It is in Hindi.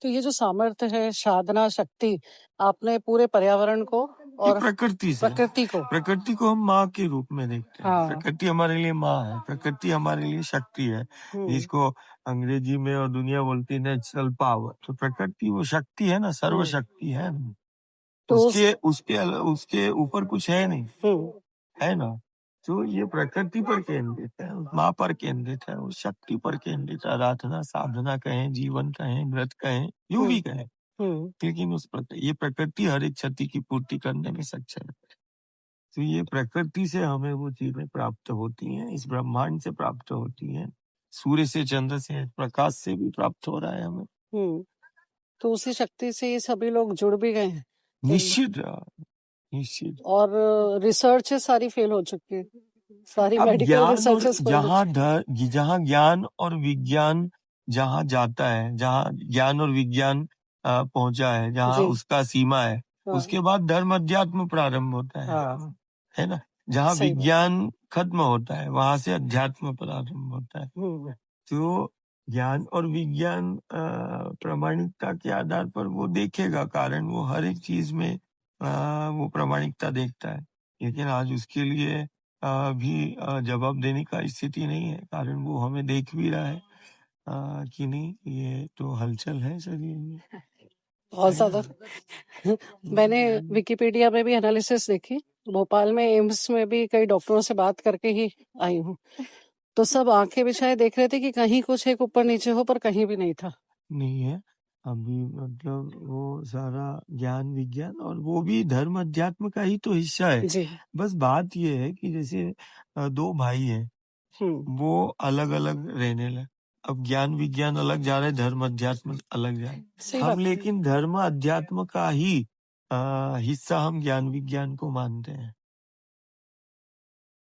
तो ये जो सामर्थ्य है, साधना शक्ति, आपने पूरे पर्यावरण को ये और प्रकृति को हम माँ के रूप में देखते हैं। हाँ। प्रकृति हमारे लिए माँ है, प्रकृति हमारे लिए शक्ति है, जिसको अंग्रेजी में और दुनिया बोलती है नेचुरल पावर। तो प्रकृति वो शक्ति है ना, सर्व शक्ति है ना। तो उसके ऊपर कुछ है नहीं, है ना। तो ये प्रकृति पर केंद्रित है, माँ पर केंद्रित है, उस शक्ति पर केंद्रित है। आराधना, साधना कहें, जीवन कहें, व्रत कहें, यूं भी कहें, लेकिन ये प्रकृति हर एक क्षति की पूर्ति करने में सक्षम है। तो ये प्रकृति से हमें वो चीजें प्राप्त होती हैं, इस ब्रह्मांड से प्राप्त होती हैं, सूर्य से, चंद्र से, प्रकाश से भी प्राप्त हो रहा है हमें। तो उसी शक्ति से ये सभी लोग जुड़ भी गए हैं। निश्चित। और रिसर्च सारी फेल हो चुकी है, सारी अब मेडिकल रिसर्चेस जहाँ ज्ञान और विज्ञान जहाँ जाता है, जहाँ ज्ञान और विज्ञान पहुंचा है, जहाँ उसका सीमा है, उसके बाद धर्म अध्यात्म प्रारंभ होता है ना। जहाँ विज्ञान खत्म होता है, वहां से अध्यात्म प्रारंभ होता है। तो ज्ञान और विज्ञान प्रामाणिकता के आधार पर वो देखेगा कारण, वो हर एक चीज में वो प्रामाणिकता देखता है। लेकिन आज उसके लिए भी जवाब देने का स्थिति नहीं है, कारण वो हमें देख भी रहा है कि नहीं, ये तो हलचल है शरीर में बहुत ज्यादा। मैंने विकिपीडिया में भी एनालिसिस देखी, भोपाल में एम्स में भी कई डॉक्टरों से बात करके ही आई हूँ। तो सब आंखें बिछाए देख रहे थे कि कहीं कुछ एक ऊपर नीचे हो, पर कहीं भी नहीं था। नहीं है अभी, मतलब वो सारा ज्ञान विज्ञान और वो भी धर्म अध्यात्म का ही तो हिस्सा है जी। बस बात ये है कि जैसे दो भाई हैं, वो अलग अलग रहने लगे। अब ज्ञान विज्ञान अलग जा रहे, धर्म अध्यात्म अलग जा रहे। हम लेकिन धर्म अध्यात्म का ही हिस्सा हम ज्ञान विज्ञान को मानते हैं।